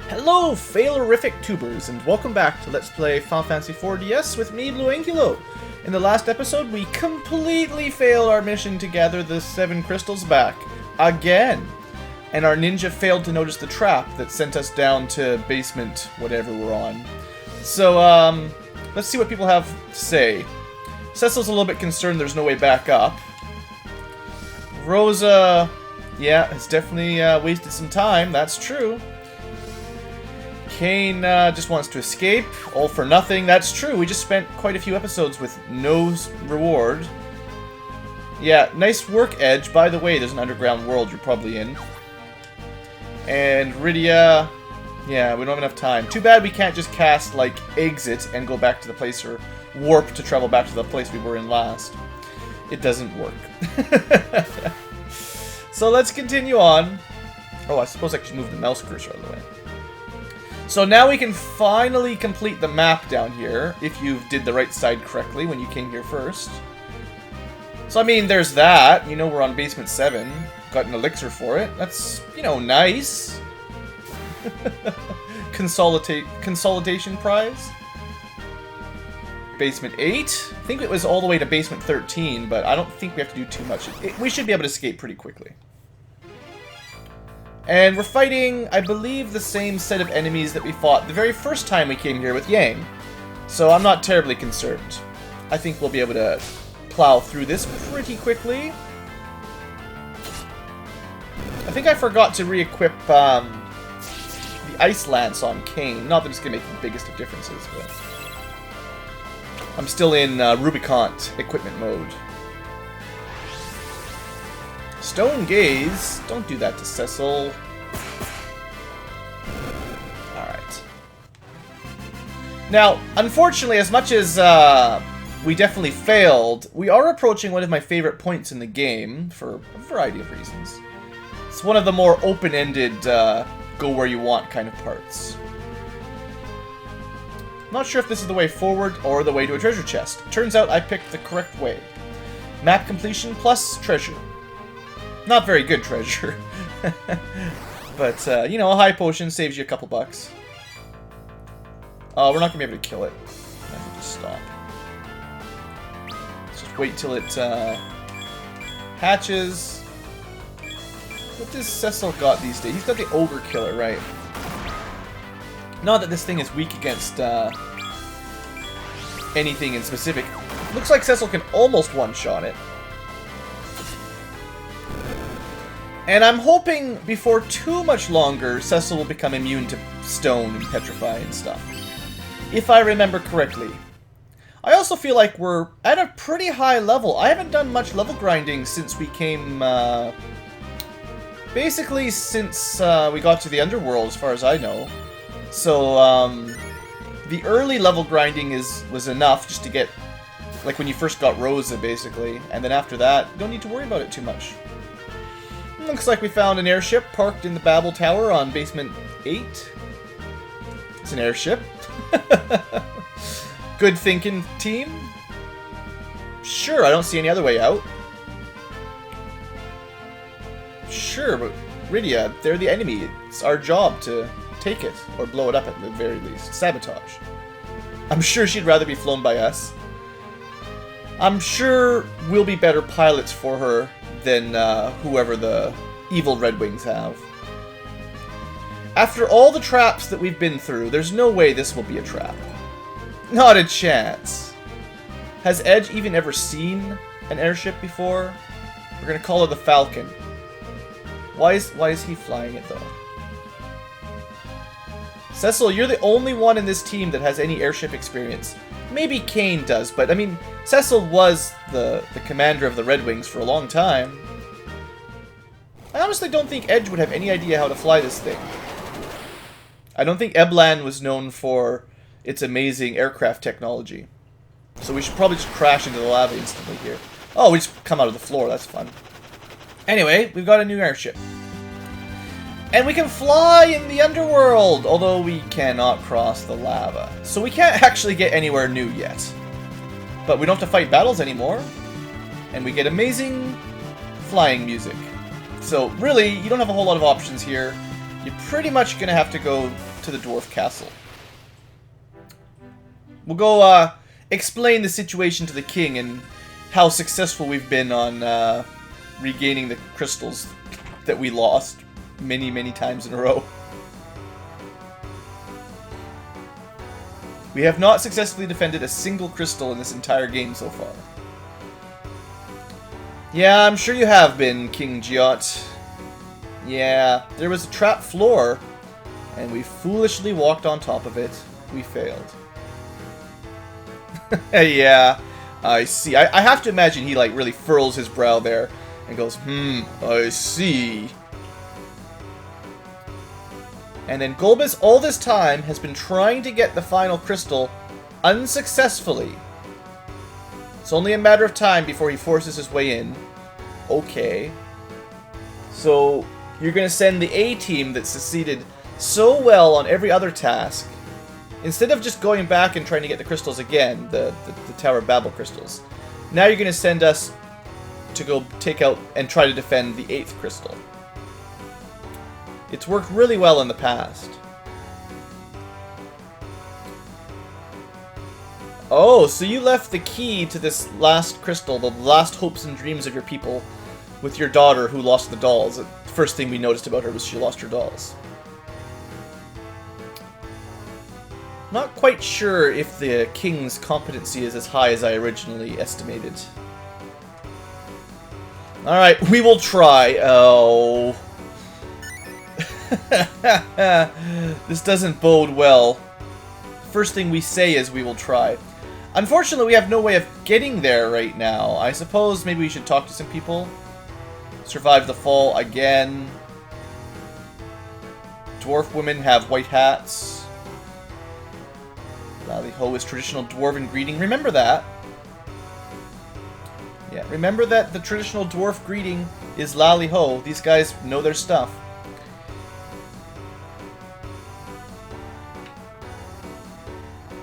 Hello, failorific tubers, and welcome back to Let's Play Final Fantasy IV DS with me, BlueAnkylo. In the last episode, we completely failed our mission to gather the 7 crystals back. Again! And our ninja failed to notice the trap that sent us down to basement whatever we're on. So, let's see what people have to say. Cecil's a little bit concerned there's no way back up. Rosa, yeah, has definitely wasted some time, that's true. Kane just wants to escape, all for nothing. That's true, we just spent quite a few episodes with no reward. Yeah, nice work, Edge. By the way, there's an underground world you're probably in. And Rydia, yeah, we don't have enough time. Too bad we can't just cast, like, exit and go back to the place, or warp to travel back to the place we were in last. It doesn't work. So let's continue on. Oh, I suppose I should move the mouse cursor out of the way. So now we can finally complete the map down here, if you did the right side correctly when you came here first. So I mean, there's that. You know we're on basement 7. Got an elixir for it. That's, you know, nice. Consolidation prize. Basement 8. I think it was all the way to basement 13, but I don't think we have to do too much. We should be able to escape pretty quickly. And we're fighting, I believe, the same set of enemies that we fought the very first time we came here with Yang. So I'm not terribly concerned. I think we'll be able to plow through this pretty quickly. I think I forgot to re-equip the Ice Lance on Kane. Not that it's going to make the biggest of differences, but I'm still in Rubicant equipment mode. Stone Gaze. Don't do that to Cecil. Alright. Now, unfortunately, as much as we definitely failed, we are approaching one of my favorite points in the game for a variety of reasons. It's one of the more open-ended, go where you want kind of parts. I'm not sure if this is the way forward or the way to a treasure chest. Turns out I picked the correct way. Map completion plus treasure. Not very good treasure. But, you know, a high potion saves you a couple bucks. We're not going to be able to kill it. I can just stop. Let's just wait till it hatches. What does Cecil got these days? He's got the Ogre Killer, right? Not that this thing is weak against anything in specific. Looks like Cecil can almost one-shot it. And I'm hoping before too much longer, Cecil will become immune to stone and petrify and stuff. If I remember correctly. I also feel like we're at a pretty high level. I haven't done much level grinding since we came, basically since we got to the underworld, as far as I know. So, the early level grinding was enough just to get, like when you first got Rosa, basically. And then after that, you don't need to worry about it too much. Looks like we found an airship parked in the Babel Tower on basement 8. It's an airship. Good thinking, team. Sure, I don't see any other way out. Sure, but Rydia, they're the enemy. It's our job to take it, or blow it up at the very least. Sabotage. I'm sure she'd rather be flown by us. I'm sure we'll be better pilots for her than whoever the evil Red Wings have. After all the traps that we've been through, there's no way this will be a trap. Not a chance. Has Edge even ever seen an airship before? We're gonna call her the Falcon. Why is he flying it, though? Cecil, you're the only one in this team that has any airship experience. Maybe Kane does, but I mean, Cecil was the commander of the Red Wings for a long time. I honestly don't think Edge would have any idea how to fly this thing. I don't think Eblan was known for its amazing aircraft technology. So we should probably just crash into the lava instantly here. Oh, we just come out of the floor, that's fun. Anyway, we've got a new airship. And we can fly in the underworld, although we cannot cross the lava. So we can't actually get anywhere new yet. But we don't have to fight battles anymore. And we get amazing flying music. So really, you don't have a whole lot of options here. You're pretty much going to have to go to the dwarf castle. We'll go explain the situation to the king and how successful we've been on regaining the crystals that we lost many, many times in a row. We have not successfully defended a single crystal in this entire game so far. Yeah, I'm sure you have been, King Giott. Yeah, there was a trap floor, and we foolishly walked on top of it. We failed. Yeah, I see. I have to imagine he, like, really furrows his brow there and goes, I see. And then Golbez, all this time, has been trying to get the final crystal unsuccessfully. It's only a matter of time before he forces his way in. Okay. So, you're going to send the A-team that succeeded so well on every other task. Instead of just going back and trying to get the crystals again, the Tower of Babel crystals, now you're going to send us to go take out and try to defend the 8th crystal. It's worked really well in the past. Oh, so you left the key to this last crystal, the last hopes and dreams of your people, with your daughter who lost the dolls. The first thing we noticed about her was she lost her dolls. Not quite sure if the king's competency is as high as I originally estimated. Alright, we will try. Oh. This doesn't bode well. First thing we say is we will try. Unfortunately, we have no way of getting there right now. I suppose maybe we should talk to some people. Survive the fall again. Dwarf women have white hats. Lally Ho is traditional dwarven greeting. Remember that. Yeah, remember that the traditional dwarf greeting is Lally Ho. These guys know their stuff.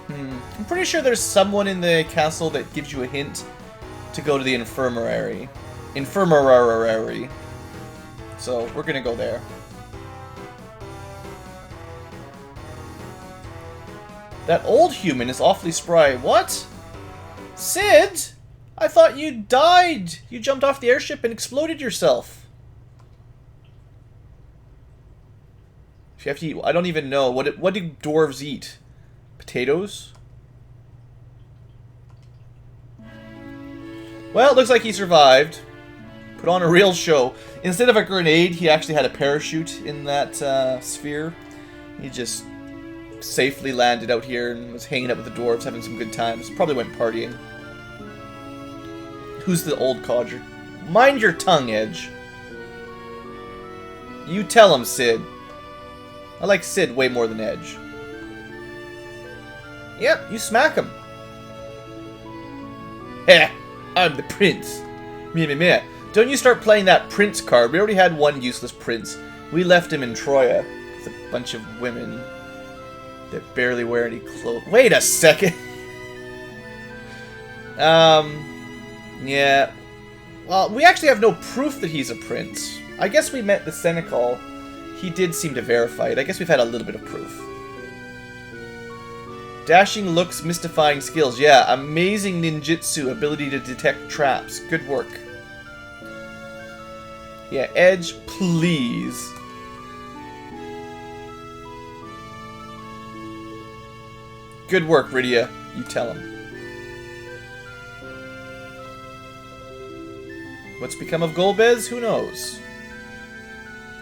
I'm pretty sure there's someone in the castle that gives you a hint to go to the infirmary. So, we're gonna go there. That old human is awfully spry. What? Sid? I thought you died. You jumped off the airship and exploded yourself. If you have to eat, I don't even know. What do dwarves eat? Potatoes? Well, it looks like he survived. Put on a real show. Instead of a grenade, he actually had a parachute in that sphere. He just safely landed out here and was hanging out with the dwarves, having some good times. Probably went partying. Who's the old codger? Mind your tongue, Edge. You tell him, Sid. I like Sid way more than Edge. Yep, you smack him. Heh, I'm the prince. Meh. Don't you start playing that prince card. We already had one useless prince. We left him in Troya with a bunch of women that barely wear any clothes. Wait a second. Yeah. Well, we actually have no proof that he's a prince. I guess we met the Senecal. He did seem to verify it. I guess we've had a little bit of proof. Dashing looks, mystifying skills. Yeah, amazing ninjutsu, ability to detect traps. Good work. Yeah, Edge, please. Good work, Rydia. You tell him. What's become of Golbez? Who knows?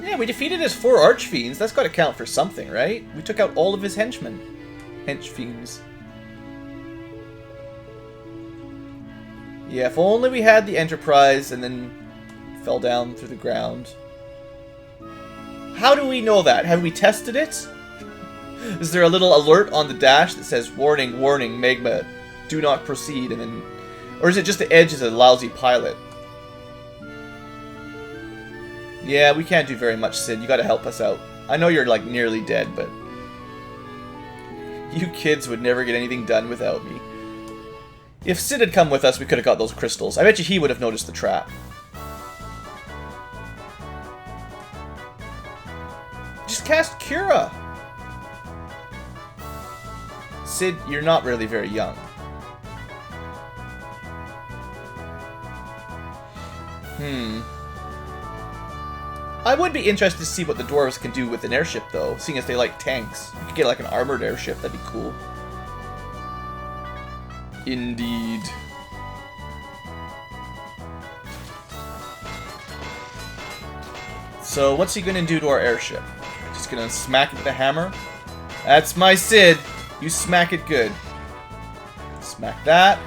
Yeah, we defeated his 4 archfiends. That's got to count for something, right? We took out all of his henchmen. Henchfiends. Yeah, if only we had the Enterprise and then fell down through the ground. How do we know that? Have we tested it? Is there a little alert on the dash that says, warning, warning, Magma, do not proceed, and then... Or is it just the Edge is a lousy pilot? Yeah, we can't do very much, Sid. You gotta help us out. I know you're, like, nearly dead, but... You kids would never get anything done without me. If Sid had come with us, we could have got those crystals. I bet you he would have noticed the trap. Just cast Cura. Sid, you're not really very young. I would be interested to see what the dwarves can do with an airship, though, seeing as they like tanks. You could get like an armored airship, that'd be cool. Indeed. So, what's he gonna do to our airship? Just gonna smack it with a hammer? That's my Sid! You smack it good. Smack that.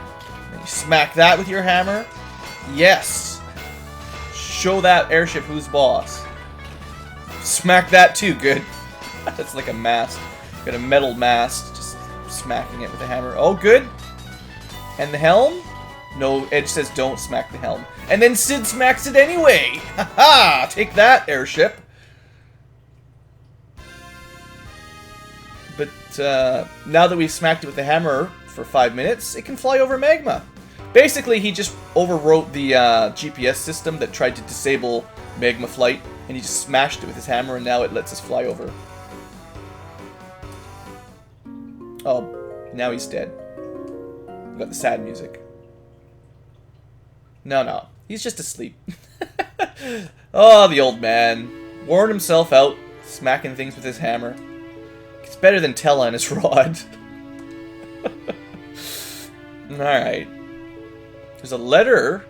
Then you smack that with your hammer. Yes! Show that airship who's boss. Smack that too, good. That's like a mast. Got a metal mast, just smacking it with a hammer. Oh, good. And the helm? No, Edge says don't smack the helm. And then Sid smacks it anyway! Haha! Take that, airship. But now that we've smacked it with the hammer for 5 minutes, it can fly over magma. Basically, he just overwrote the GPS system that tried to disable magma flight, and he just smashed it with his hammer, and now it lets us fly over. Oh, now he's dead. We got the sad music. No, he's just asleep. Oh, the old man. Worn himself out, smacking things with his hammer. It's better than Tella and his rod. Alright. There's a letter.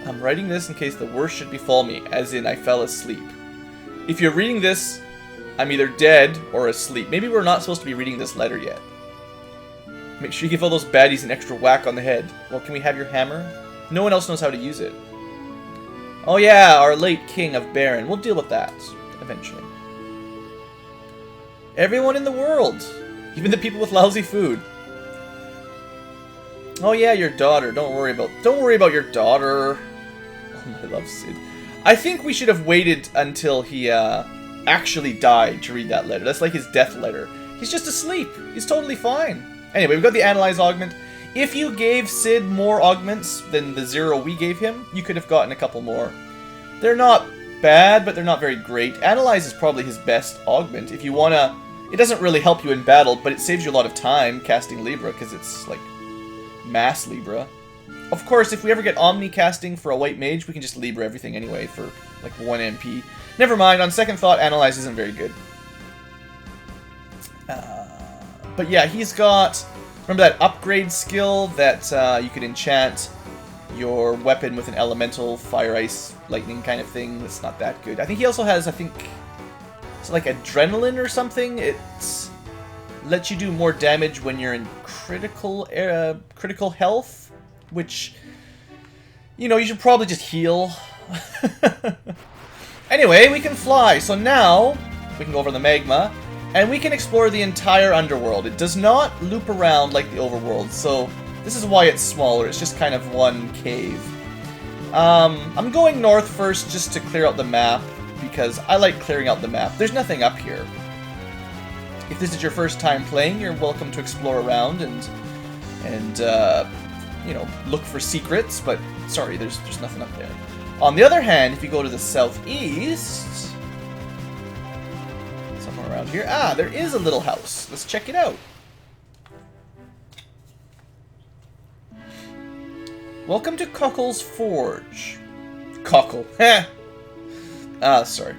I'm writing this in case the worst should befall me, as in I fell asleep. If you're reading this, I'm either dead or asleep. Maybe we're not supposed to be reading this letter yet. Make sure you give all those baddies an extra whack on the head. Well, can we have your hammer? No one else knows how to use it. Oh yeah, our late king of Baron. We'll deal with that eventually. Everyone in the world. Even the people with lousy food. Oh yeah, your daughter. Don't worry about your daughter. Oh, I love Sid. I think we should have waited until he actually died to read that letter. That's like his death letter. He's just asleep. He's totally fine. Anyway, we've got the Analyze augment. If you gave Sid more augments than the 0 we gave him, you could have gotten a couple more. They're not bad, but they're not very great. Analyze is probably his best augment. If you wanna... It doesn't really help you in battle, but it saves you a lot of time casting Libra, because it's, like, mass Libra. Of course, if we ever get Omni casting for a white mage, we can just Libra everything anyway for, like, 1 MP. Never mind, on second thought, Analyze isn't very good. But yeah, he's got... Remember that upgrade skill that you could enchant your weapon with an elemental fire, ice, lightning kind of thing? That's not that good. I think he also has, it's like adrenaline or something. It lets you do more damage when you're in critical health, which, you know, you should probably just heal. Anyway, we can fly. So now we can go over the magma. And we can explore the entire underworld. It does not loop around like the overworld, so this is why it's smaller. It's just kind of one cave. I'm going north first just to clear out the map, because I like clearing out the map. There's nothing up here. If this is your first time playing, you're welcome to explore around and you know, look for secrets, but sorry, there's nothing up there. On the other hand, if you go to the southeast... around here. Ah, there is a little house. Let's check it out. Welcome to Cockle's Forge. Cockle. Heh. Ah, sorry.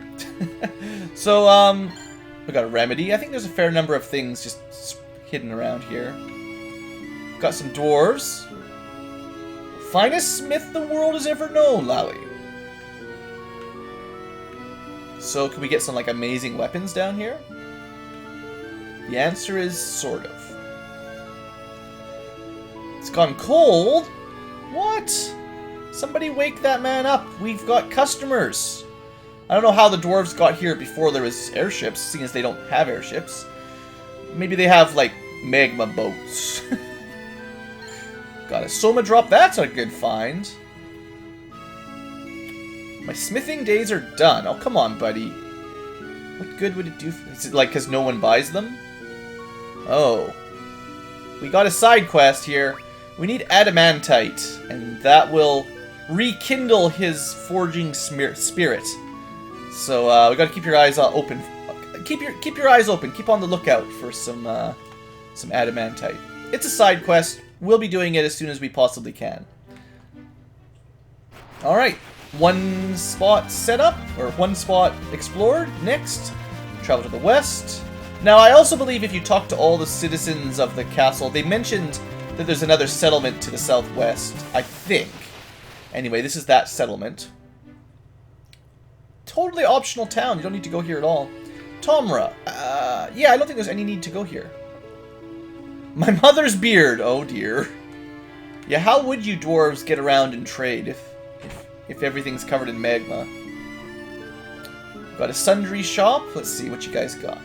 So, we got a remedy. I think there's a fair number of things just hidden around here. Got some dwarves. Finest smith the world has ever known, Lally. So, can we get some, like, amazing weapons down here? The answer is sort of. It's gone cold? What? Somebody wake that man up. We've got customers. I don't know how the dwarves got here before there was airships, seeing as they don't have airships. Maybe they have, like, magma boats. Got a Soma drop. That's a good find. My smithing days are done. Oh, come on, buddy. What good would it do? Is it like because no one buys them? Oh. We got a side quest here. We need adamantite, and that will rekindle his forging spirit. So, we gotta keep your eyes open. keep your eyes open. Keep on the lookout for some adamantite. It's a side quest. We'll be doing it as soon as we possibly can. Alright, one spot set up, or one spot explored. Next, travel to the west. Now, I also believe if you talk to all the citizens of the castle, they mentioned that there's another settlement to the southwest, I think. Anyway, this is that settlement. Totally optional town, you don't need to go here at all. Tomra, yeah, I don't think there's any need to go here. My mother's beard, oh dear. Yeah, how would you dwarves get around and trade if everything's covered in magma? Got a sundry shop. Let's see what you guys got.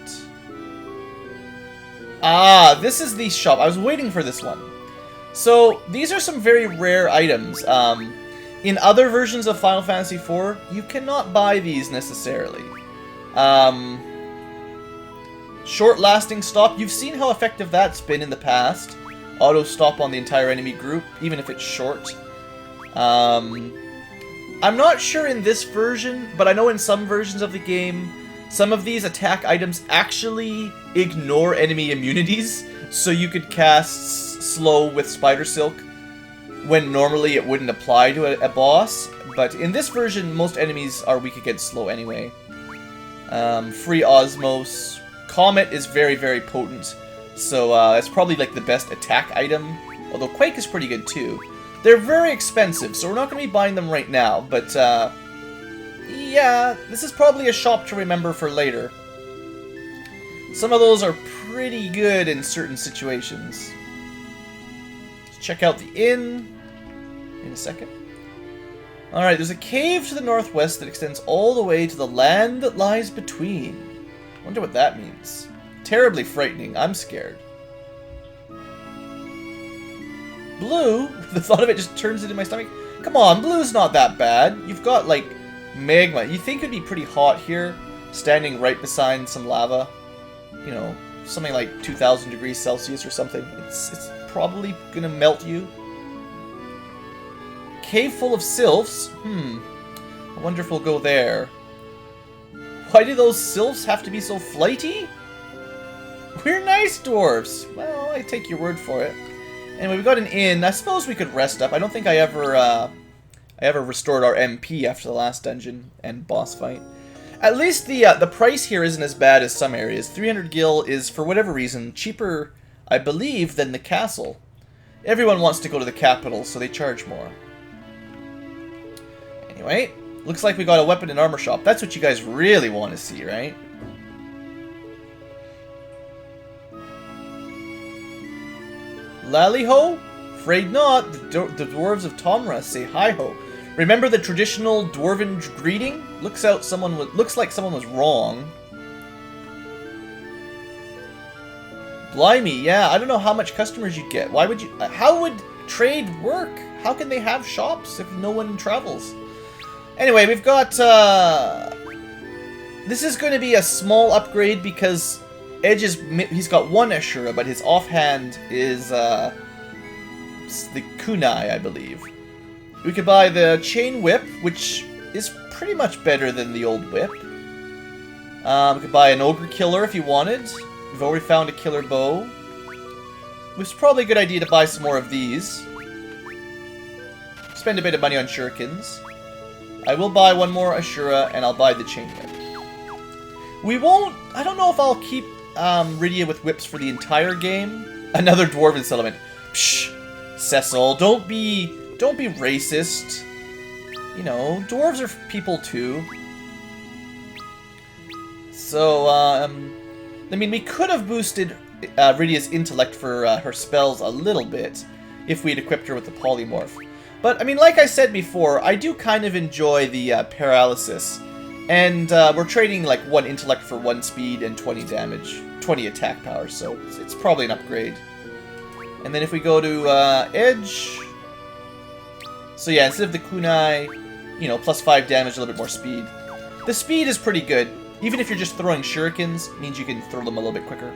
Ah, this is the shop. I was waiting for this one. So, these are some very rare items. In other versions of Final Fantasy IV, you cannot buy these necessarily. Short-lasting stop. You've seen how effective that's been in the past. Auto-stop on the entire enemy group, even if it's short. I'm not sure in this version, but I know in some versions of the game, some of these attack items actually ignore enemy immunities, so you could cast slow with Spider Silk when normally it wouldn't apply to a boss. But in this version, most enemies are weak against slow anyway. Free Osmos. Comet is very, very potent, so that's probably like the best attack item, although Quake is pretty good too. They're very expensive, so we're not going to be buying them right now, but yeah, this is probably a shop to remember for later. Some of those are pretty good in certain situations. Let's check out the inn in a second. Alright, there's a cave to the northwest that extends all the way to the land that lies between. Wonder what that means. Terribly frightening. I'm scared. Blue? The thought of it just turns it in my stomach. Come on, blue's not that bad. You've got, like, magma. You think it'd be pretty hot here, standing right beside some lava. You know, something like 2,000 degrees Celsius or something. It's probably gonna melt you. Cave full of sylphs? I wonder if we'll go there. Why do those sylphs have to be so flighty? We're nice dwarves. Well, I take your word for it. Anyway, we got an inn. I suppose we could rest up. I don't think I ever restored our MP after the last dungeon and boss fight. At least the price here isn't as bad as some areas. 300 gil is, for whatever reason, cheaper, I believe, than the castle. Everyone wants to go to the capital, so they charge more. Anyway, looks like we got a weapon and armor shop. That's what you guys really want to see, right? Lally-ho? Afraid not. The dwarves of Tomra say hi-ho. Remember the traditional dwarven greeting? Looks like someone was wrong. Blimey, yeah. I don't know how much customers you'd get. Why would you? How would trade work? How can they have shops if no one travels? Anyway, we've got. This is going to be a small upgrade because Edge he's got one Ashura, but his offhand is the kunai, I believe. We could buy the chain whip, which is pretty much better than the old whip. We could buy an ogre killer if you wanted. We've already found a killer bow. It's probably a good idea to buy some more of these. Spend a bit of money on shurikens. I will buy one more Ashura, and I'll buy the chain whip. We won't. I don't know if I'll keep Rydia with whips for the entire game. Another dwarven settlement. Psh, Cecil, don't be racist. You know, dwarves are people too. So, I mean, we could have boosted Rydia's intellect for her spells a little bit if we'd equipped her with the polymorph. But, I mean, like I said before, I do kind of enjoy the paralysis. And we're trading like 1 intellect for 1 speed and 20 damage, 20 attack power, so it's probably an upgrade. And then if we go to Edge... So yeah, instead of the kunai, you know, plus 5 damage, a little bit more speed. The speed is pretty good. Even if you're just throwing shurikens, it means you can throw them a little bit quicker.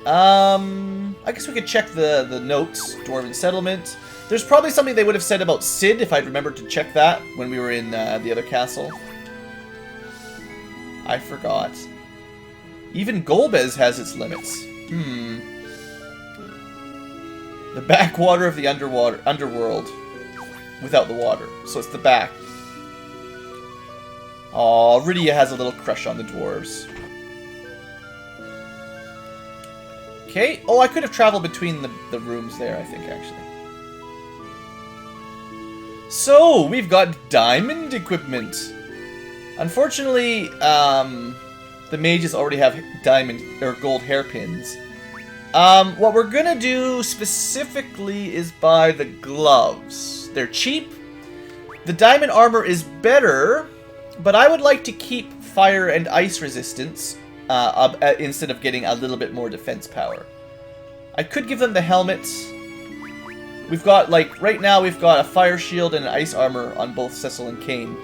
I guess we could check the notes. Dwarven Settlement. There's probably something they would have said about Sid if I'd remembered to check that when we were in the other castle. I forgot. Even Golbez has its limits. The backwater of the underworld. Without the water. So it's the back. Aw, Rydia has a little crush on the dwarves. Okay. Oh, I could have traveled between the rooms there, I think, actually. So, we've got diamond equipment. Unfortunately, the mages already have diamond or gold hairpins. What we're gonna do specifically is buy the gloves. They're cheap. The diamond armor is better, but I would like to keep fire and ice resistance instead of getting a little bit more defense power. I could give them the helmets. We've got, like, right now we've got a fire shield and an ice armor on both Cecil and Kain,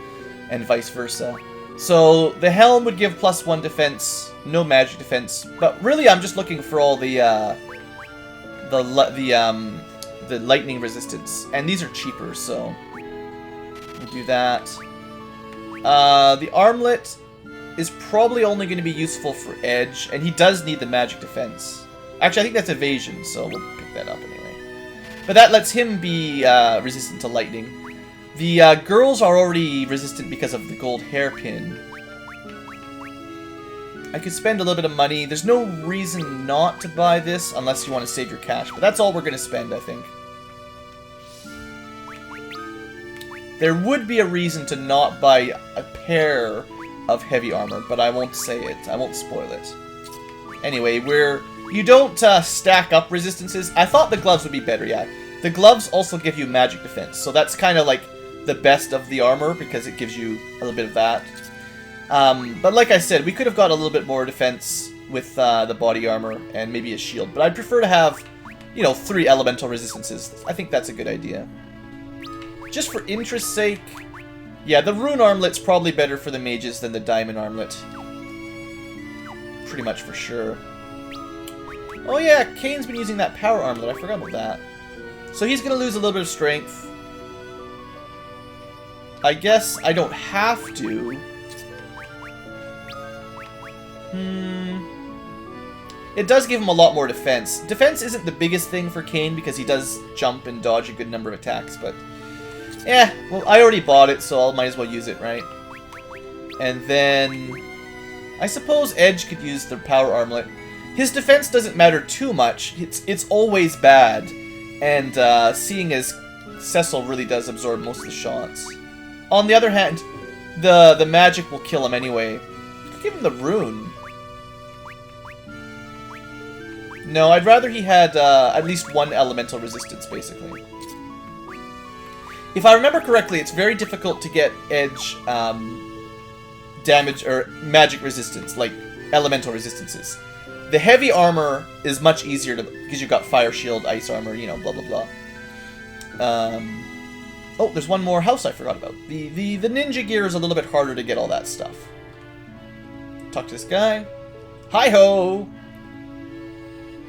and vice versa. So the helm would give +1 defense, no magic defense, but really I'm just looking for all the lightning resistance, and these are cheaper, so we'll do that. The armlet is probably only going to be useful for Edge, and he does need the magic defense. Actually, I think that's evasion, so we'll pick that up anyway. But that lets him be resistant to lightning. The girls are already resistant because of the gold hairpin. I could spend a little bit of money. There's no reason not to buy this unless you want to save your cash. But that's all we're going to spend, I think. There would be a reason to not buy a pair of heavy armor, but I won't say it. I won't spoil it. Anyway, you don't stack up resistances. I thought the gloves would be better, yeah. The gloves also give you magic defense, so that's kind of like the best of the armor because it gives you a little bit of that. But like I said, we could have got a little bit more defense with the body armor and maybe a shield, but I'd prefer to have, you know, 3 elemental resistances. I think that's a good idea. Just for interest's sake, yeah, the rune armlet's probably better for the mages than the diamond armlet. Pretty much for sure. Oh yeah, Kane's been using that power armlet. I forgot about that. So he's going to lose a little bit of strength. I guess I don't have to. It does give him a lot more defense. Defense isn't the biggest thing for Kane because he does jump and dodge a good number of attacks, but... yeah, well, I already bought it, so I might as well use it, right? And then... I suppose Edge could use the power armlet. His defense doesn't matter too much. It's always bad. And seeing as Cecil really does absorb most of the shots. On the other hand, the magic will kill him anyway. Could give him the rune. No, I'd rather he had at least 1 elemental resistance, basically. If I remember correctly, it's very difficult to get Edge damage or magic resistance, like elemental resistances. The heavy armor is much easier to, because you've got fire shield, ice armor, you know, blah blah blah. Oh, there's one more house I forgot about. The ninja gear is a little bit harder to get all that stuff. Talk to this guy. Hi ho.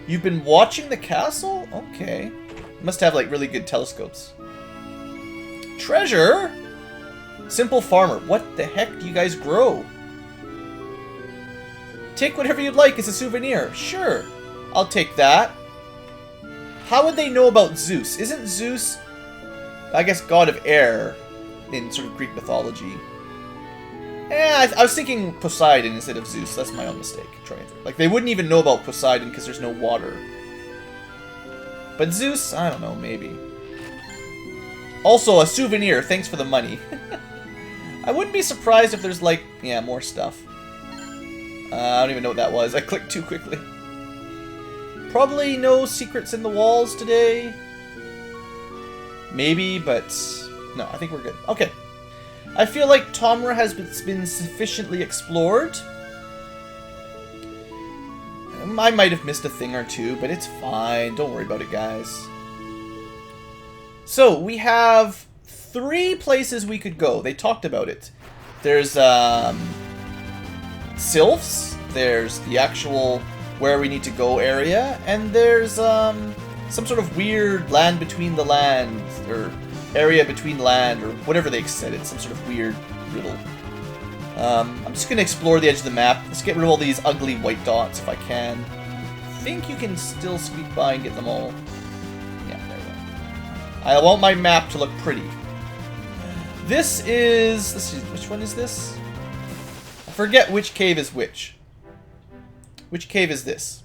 You've been watching the castle? Okay. Must have like really good telescopes. Treasure? Simple farmer. What the heck do you guys grow? Take whatever you'd like as a souvenir. Sure. I'll take that. How would they know about Zeus? Isn't Zeus, I guess, god of air in sort of Greek mythology? I was thinking Poseidon instead of Zeus. That's my own mistake. Like, they wouldn't even know about Poseidon because there's no water. But Zeus, I don't know, maybe. Also, a souvenir. Thanks for the money. I wouldn't be surprised if there's, like, yeah, more stuff. I don't even know what that was. I clicked too quickly. Probably no secrets in the walls today. Maybe, but... no, I think we're good. Okay. I feel like Tomra has been sufficiently explored. I might have missed a thing or two, but it's fine. Don't worry about it, guys. So, we have 3 places we could go. They talked about it. There's, Sylphs, there's the actual where we need to go area, and there's some sort of weird land between the lands, or area between land, or whatever they said. It's some sort of weird riddle. I'm just going to explore the edge of the map. Let's get rid of all these ugly white dots if I can. I think you can still squeak by and get them all. Yeah, there we go. I want my map to look pretty. This is... Let's see, which one is this? I forget which cave is which. Which cave is this?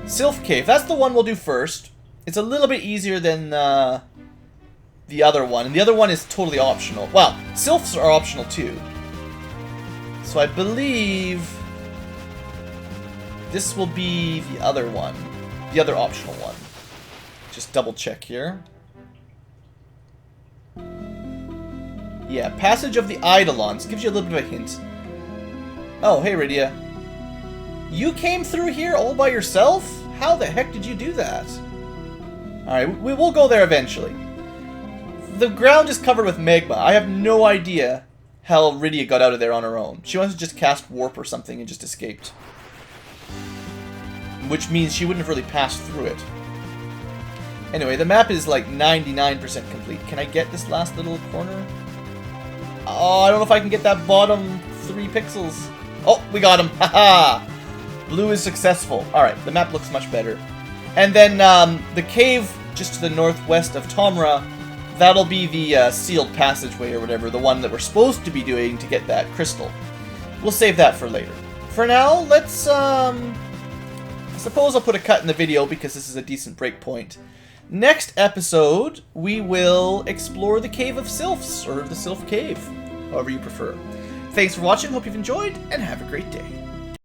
Sylph Cave. That's the one we'll do first. It's a little bit easier than the other one. And the other one is totally optional. Well, Sylphs are optional too. So I believe this will be the other one. The other optional one. Just double check here. Yeah, Passage of the Eidolons. Gives you a little bit of a hint. Oh, hey, Rydia. You came through here all by yourself? How the heck did you do that? Alright, we will go there eventually. The ground is covered with magma. I have no idea how Rydia got out of there on her own. She must have just cast Warp or something and just escaped. Which means she wouldn't have really passed through it. Anyway, the map is like 99% complete. Can I get this last little corner? Oh, I don't know if I can get that bottom 3 pixels. Oh, we got him. Haha! Blue is successful. Alright, the map looks much better. And then the cave just to the northwest of Tomra, that'll be the sealed passageway or whatever, the one that we're supposed to be doing to get that crystal. We'll save that for later. For now, let's, I suppose I'll put a cut in the video because this is a decent break point. Next episode, we will explore the Cave of Sylphs, or the Sylph Cave, however you prefer. Thanks for watching, hope you've enjoyed, and have a great day.